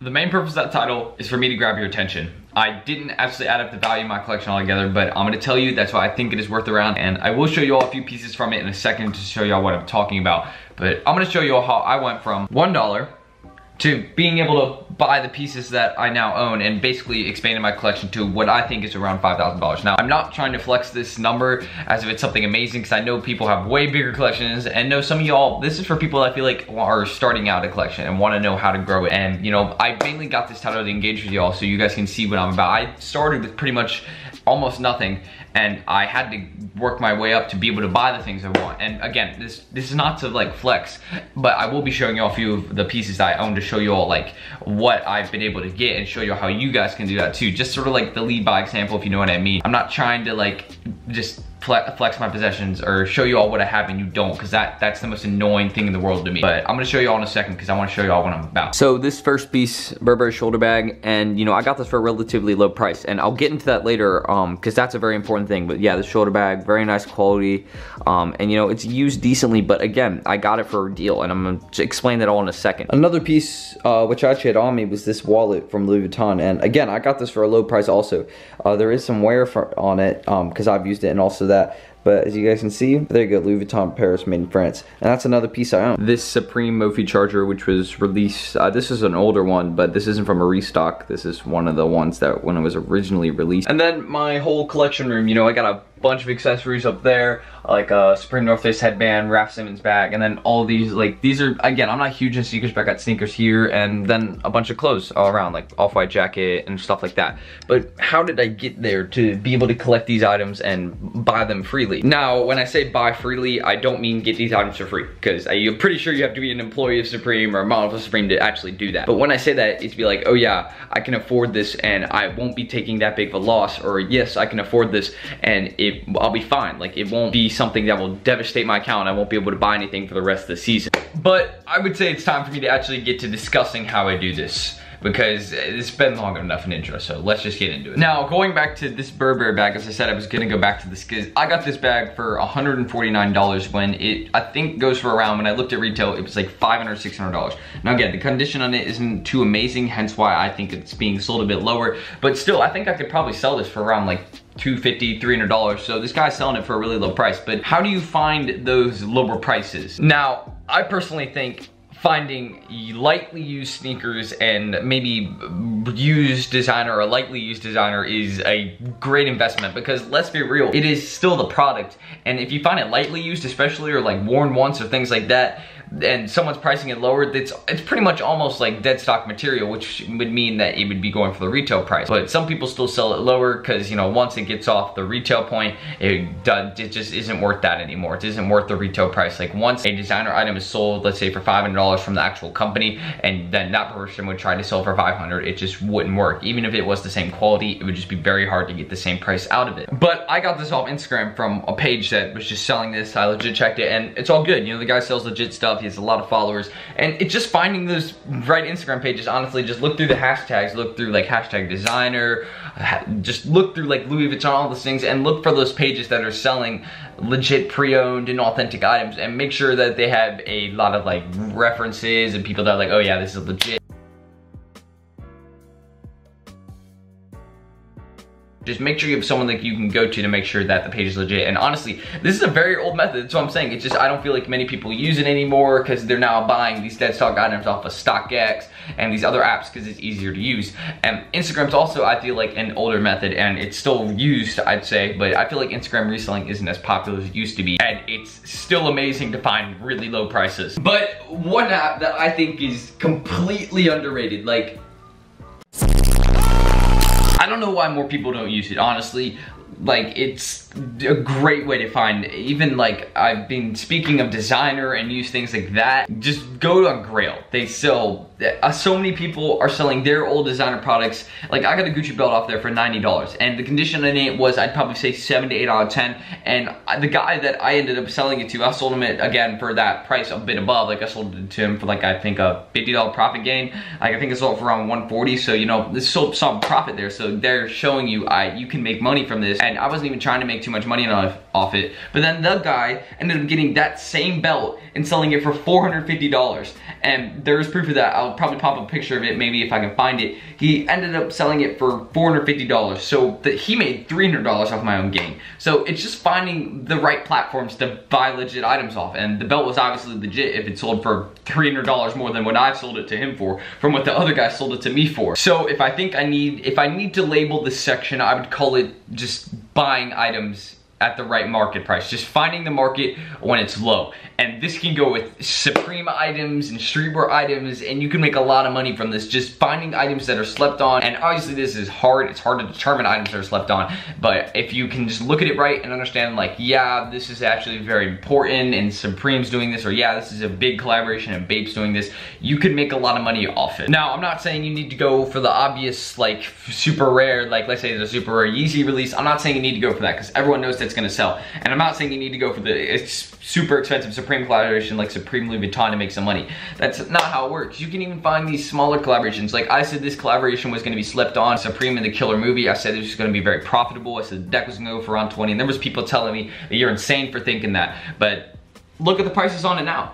The main purpose of that title is for me to grab your attention. I didn't actually add up the value of my collection altogether, but I'm gonna tell you that's why I think it is worth around, and I will show you all a few pieces from it in a second to show y'all what I'm talking about. But I'm gonna show you all how I went from $1 to being able to buy the pieces that I now own and basically expanding my collection to what I think is around $5,000. Now, I'm not trying to flex this number as if it's something amazing, because I know people have way bigger collections, and know some of y'all, this is for people that I feel like are starting out a collection and want to know how to grow it. And you know, I mainly got this title to engage with y'all so you guys can see what I'm about. I started with pretty much almost nothing, and I had to work my way up to be able to buy the things I want. And again, this is not to like flex, but I will be showing you all a few of the pieces that I own to show you all like what I've been able to get and show you how you guys can do that too. Just sort of like the lead by example, if you know what I mean. I'm not trying to like just flex my possessions or show you all what I have and you don't, because that's the most annoying thing in the world to me. But I'm gonna show you all in a second because I want to show you all what I'm about. So this first piece, Burberry shoulder bag, and you know, I got this for a relatively low price, and I'll get into that later because that's a very important thing. But yeah, the shoulder bag, very nice quality, and you know, it's used decently, but again, I got it for a deal, and I'm gonna explain that all in a second. Another piece which I actually had on me was this wallet from Louis Vuitton, and again, I got this for a low price also. There is some wear on it because I've used it, and also that. But as you guys can see, there you go, Louis Vuitton Paris, made in France. And that's another piece I own. This Supreme Mophie charger, which was released, this is an older one, but this isn't from a restock. This is one of the ones that when it was originally released. And then my whole collection room, you know, I got a bunch of accessories up there, like a Supreme North Face headband, Raf Simons bag, and then all these, like, these are, again, I'm not huge in sneakers, but I got sneakers here, and then a bunch of clothes all around, like off-white jacket and stuff like that. But how did I get there to be able to collect these items and buy them freely? Now, when I say buy freely, I don't mean get these items for free, because I'm pretty sure you have to be an employee of Supreme or a model of Supreme to actually do that. But when I say that, it's to be like, oh yeah, I can afford this and I won't be taking that big of a loss, or yes, I can afford this and I'll be fine. Like, it won't be something that will devastate my account. I won't be able to buy anything for the rest of the season. But I would say it's time for me to actually get to discussing how I do this, because it's been long enough an intro, so let's just get into it. Now, going back to this Burberry bag, as I said, I was gonna go back to this because I got this bag for $149 when it, I think, goes for around, when I looked at retail, it was like $500, $600. Now again, the condition on it isn't too amazing, hence why I think it's being sold a bit lower, but still, I think I could probably sell this for around like $250, $300, so this guy's selling it for a really low price. But how do you find those lower prices? Now, I personally think finding lightly used sneakers and maybe used designer or lightly used designer is a great investment, because let's be real, it is still the product, and if you find it lightly used especially, or like worn once or things like that, and someone's pricing it lower, it's pretty much almost like dead stock material, which would mean that it would be going for the retail price. But some people still sell it lower because, you know, once it gets off the retail point, it just isn't worth that anymore. It isn't worth the retail price. Like, once a designer item is sold, let's say for $500 from the actual company, and then that person would try to sell for $500, it just wouldn't work. Even if it was the same quality, it would just be very hard to get the same price out of it. But I got this off Instagram from a page that was just selling this. I legit checked it, and it's all good. You know, the guy sells legit stuff. He has a lot of followers, and it's just finding those right Instagram pages. Honestly, just look through the hashtags, look through like hashtag designer, just look through like Louis Vuitton, all those things, and look for those pages that are selling legit pre-owned and authentic items, and make sure that they have a lot of like references and people that are like, oh yeah, this is legit. Just make sure you have someone that you can go to make sure that the page is legit. And honestly, this is a very old method. That's what I'm saying. It's just, I don't feel like many people use it anymore because they're now buying these dead stock items off of StockX and these other apps because it's easier to use. And Instagram's also, I feel like, an older method, and it's still used, I'd say, but I feel like Instagram reselling isn't as popular as it used to be. And it's still amazing to find really low prices. But one app that I think is completely underrated, like, I don't know why more people don't use it, honestly. Like, it's a great way to find, even like, I've been speaking of designer and use things like that, just go on Grail. They sell, so many people are selling their old designer products. Like, I got a Gucci belt off there for $90, and the condition in it was, I'd probably say 7 to 8 out of 10, and the guy that I ended up selling it to, I sold him it again for that price a bit above. Like, I sold it to him for like, I think a $50 profit gain. Like, I think I sold it for around $140, so you know, this sold some profit there. So they're showing you, you can make money from this this, and I wasn't even trying to make too much money off it. But then the guy ended up getting that same belt and selling it for $450. And there's proof of that. I'll probably pop a picture of it, maybe if I can find it. He ended up selling it for $450. So he made $300 off my own game. So it's just finding the right platforms to buy legit items off. And the belt was obviously legit if it sold for $300 more than what I sold it to him for, from what the other guy sold it to me for. So if I need to label this section, I would call it just buying items at the right market price. Just finding the market when it's low. And this can go with Supreme items and streetwear items, and you can make a lot of money from this. Just finding items that are slept on. And obviously this is hard. It's hard to determine items that are slept on. But if you can just look at it right and understand, like, yeah, this is actually very important and Supreme's doing this, or yeah, this is a big collaboration and Bape's doing this, you can make a lot of money off it. Now, I'm not saying you need to go for the obvious, like, super rare, like, let's say the super rare Yeezy release. I'm not saying you need to go for that, because everyone knows that's gonna sell. And I'm not saying you need to go for the super expensive Supreme collaboration like Supreme Louis Vuitton to make some money. That's not how it works. You can even find these smaller collaborations. Like I said, this collaboration was gonna be slept on, Supreme and the Killer movie. I said it was gonna be very profitable. I said the deck was gonna go for around 20, and there was people telling me that you're insane for thinking that. But look at the prices on it now.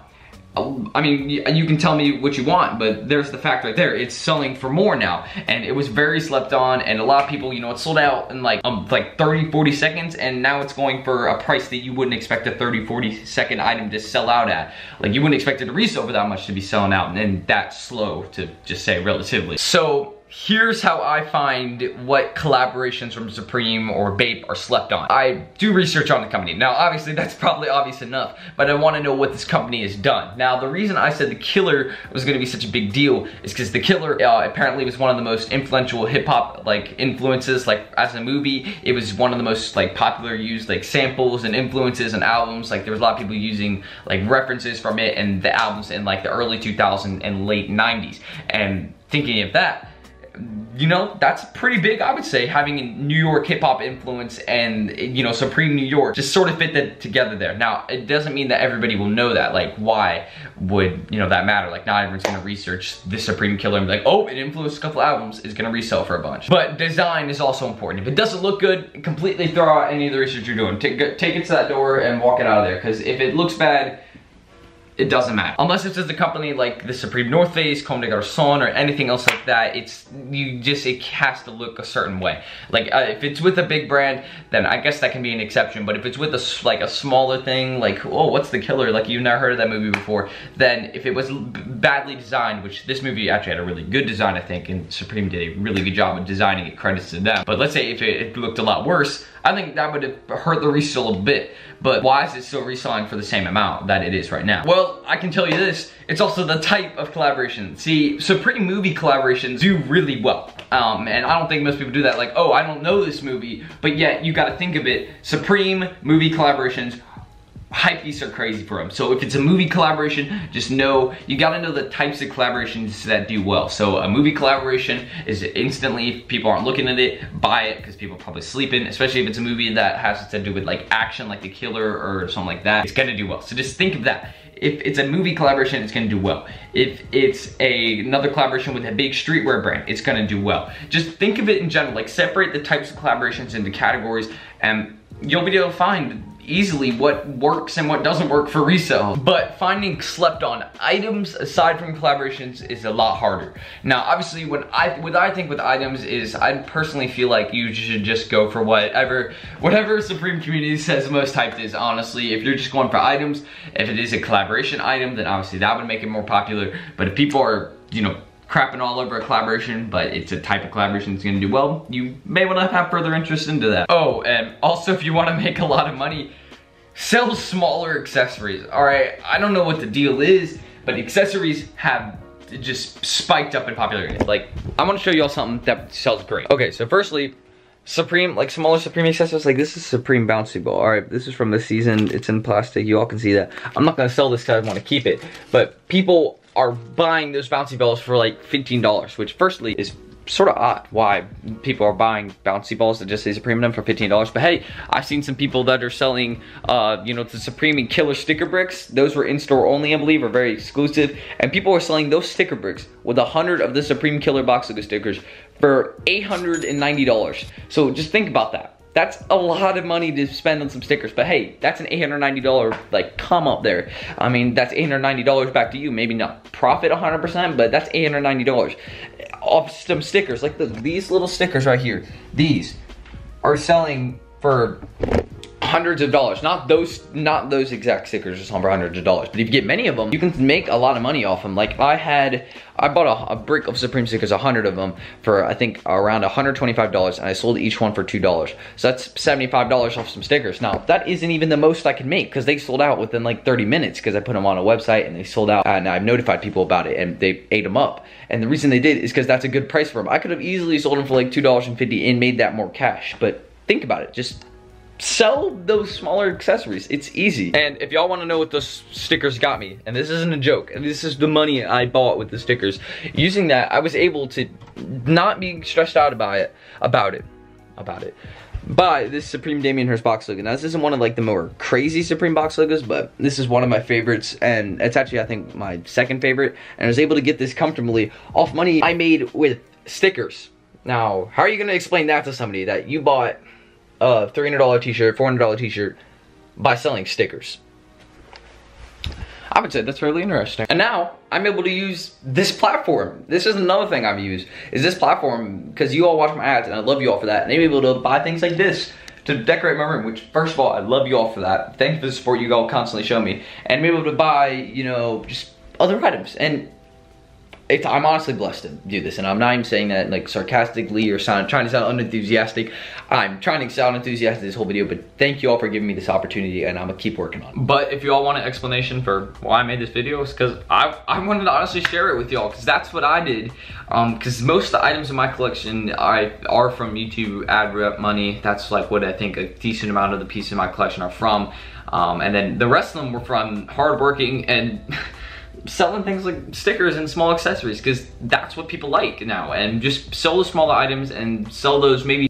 I mean, you can tell me what you want, but there's the fact right there. It's selling for more now, and it was very slept on, and a lot of people, you know, it sold out in like 30-40 seconds, and now it's going for a price that you wouldn't expect a 30-40 second item to sell out at. Like, you wouldn't expect it to resell for that much to be selling out, and that slow, to just say relatively. So here's how I find what collaborations from Supreme or Bape are slept on. I do research on the company. Now, obviously, that's probably obvious enough, but I want to know what this company has done. Now, the reason I said the Killer was going to be such a big deal is because the Killer apparently was one of the most influential hip-hop like influences, like as a movie. It was one of the most like popular used like samples and influences and albums. Like there was a lot of people using like references from it and the albums in like the early 2000s and late 90s. And thinking of that, you know, that's pretty big, I would say, having a New York hip-hop influence and, you know, Supreme New York just sort of fit that together there. Now, it doesn't mean that everybody will know that. Like, why would, you know, that matter? Like, not everyone's gonna research the Supreme Killer and be like, oh, it influenced a couple albums, it's gonna resell for a bunch. But design is also important. If it doesn't look good, completely throw out any of the research you're doing. Take it to that door and walk it out of there, because if it looks bad, it doesn't matter. Unless it's just a company like the Supreme North Face, Comme des Garçons, or anything else like that, it has to look a certain way. Like if it's with a big brand, then I guess that can be an exception. But if it's with a smaller thing, like, oh, what's the Killer? Like, you've never heard of that movie before. Then if it was badly designed, which this movie actually had a really good design, I think, and Supreme did a really good job of designing it, credits to them. But let's say if it looked a lot worse, I think that would have hurt the resale a bit. But why is it still reselling for the same amount that it is right now? Well, I can tell you this, it's also the type of collaboration. See, Supreme movie collaborations do really well. And I don't think most people do that. Like, oh, I don't know this movie, but yet you gotta think of it. Supreme movie collaborations, hypebeasts are crazy for them. So if it's a movie collaboration, just know, you gotta know the types of collaborations that do well. So a movie collaboration is instantly, if people aren't looking at it, buy it, because people are probably sleeping, especially if it's a movie that has to do with like action, like The Killer or something like that, it's gonna do well. So just think of that. If it's a movie collaboration, it's gonna do well. If it's another collaboration with a big streetwear brand, it's gonna do well. Just think of it in general, like separate the types of collaborations into categories, and you'll be able to find easily what works and what doesn't work for resale. But finding slept on items aside from collaborations is a lot harder. Now, obviously, what I think with items is, I personally feel like you should just go for whatever Supreme community says most hyped is, honestly. If you're just going for items, if it is a collaboration item, then obviously that would make it more popular. But if people are, you know, crapping all over a collaboration, but it's a type of collaboration that's gonna do well, you may wanna have further interest into that. Oh, and also if you wanna make a lot of money, sell smaller accessories, all right? I don't know what the deal is, but accessories have just spiked up in popularity. Like, I wanna show y'all something that sells great. Okay, so firstly, Supreme, like smaller Supreme accessories, like this is Supreme bouncy ball. All right, this is from the season, it's in plastic, you all can see that. I'm not gonna sell this because I wanna keep it, but people are buying those bouncy balls for like $15, which firstly is sort of odd why people are buying bouncy balls that just say Supreme in them for $15. But hey, I've seen some people that are selling, you know, the Supreme and Killer sticker bricks. Those were in-store only, I believe, or very exclusive. And people are selling those sticker bricks with 100 of the Supreme Killer box Lego stickers for $890. So just think about that. That's a lot of money to spend on some stickers, but hey, that's an $890 like come up there. I mean, that's $890 back to you. Maybe not profit 100%, but that's $890 off some stickers. Like these little stickers right here, these are selling for hundreds of dollars. Not those exact stickers are selling for hundreds of dollars, but if you get many of them, you can make a lot of money off them. Like I bought a brick of Supreme stickers, 100 of them, for I think around $125, and I sold each one for $2. So that's $75 off some stickers. Now that isn't even the most I can make, because they sold out within like 30 minutes, because I put them on a website and they sold out, and I've notified people about it and they ate them up. And the reason they did is because that's a good price for them. I could have easily sold them for like $2.50 and made that more cash, but think about it, just sell those smaller accessories. It's easy. And if y'all want to know what those stickers got me, and this isn't a joke, and this is the money I bought with the stickers, using that I was able to not be stressed out about it. Buy this Supreme Damien Hirst box logo. Now this isn't one of like the more crazy Supreme box logos, but this is one of my favorites, and it's actually I think my second favorite, and I was able to get this comfortably off money I made with stickers. Now how are you gonna explain that to somebody that you bought a $300 t-shirt, $400 t-shirt by selling stickers? I would say that's fairly interesting. And now I'm able to use this platform. This is another thing I've used, is this platform, because you all watch my ads and I love you all for that. And I'm able to buy things like this to decorate my room, which first of all, I love you all for that. Thanks for the support you all constantly show me. And I'm able to buy, you know, just other items. And I'm honestly blessed to do this, and I'm not even saying that like sarcastically or trying to sound unenthusiastic. I'm trying to sound enthusiastic this whole video, but thank you all for giving me this opportunity, and I'm gonna keep working on it. But if you all want an explanation for why I made this video, it's because I wanted to honestly share it with y'all, because that's what I did. Because most of the items in my collection are from YouTube ad rep money. That's like what I think a decent amount of the pieces in my collection are from. And then the rest of them were from hardworking and selling things like stickers and small accessories, because that's what people like now. And just sell the smaller items and sell those maybe.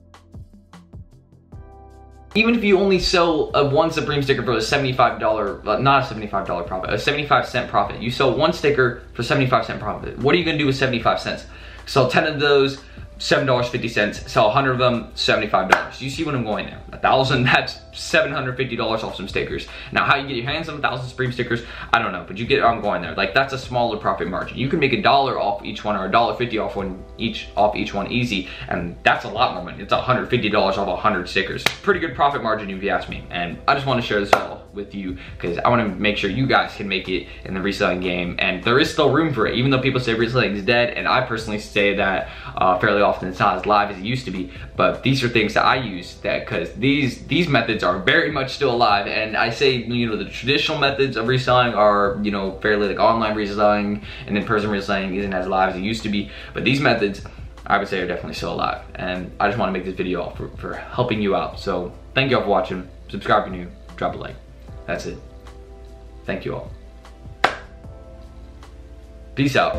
Even if you only sell one Supreme sticker for a $75, not a $75 profit, a 75-cent profit. You sell one sticker for 75-cent profit. What are you gonna do with 75 cents? Sell 10 of those, $7.50, sell 100 of them, $75. You see what I'm going there? 1,000, that's $750 off some stickers. Now, how you get your hands on 1,000 Supreme stickers, I don't know, but you get, I'm going there. Like, that's a smaller profit margin. You can make $1 off each one, or $1.50 off each one easy, and that's a lot more money. It's $150 off 100 stickers. Pretty good profit margin if you ask me, and I just want to share this all with you, because I want to make sure you guys can make it in the reselling game, and there is still room for it, even though people say reselling is dead, and I personally say that fairly often. It's not as live as it used to be, but these are things that I use, that because these methods are very much still alive. And I say, you know, the traditional methods of reselling are, you know, fairly like online reselling, and in-person reselling isn't as live as it used to be, but these methods I would say are definitely still alive. And I just want to make this video for helping you out. So thank you all for watching. Subscribe if you're new, drop a like. That's it. Thank you all. Peace out.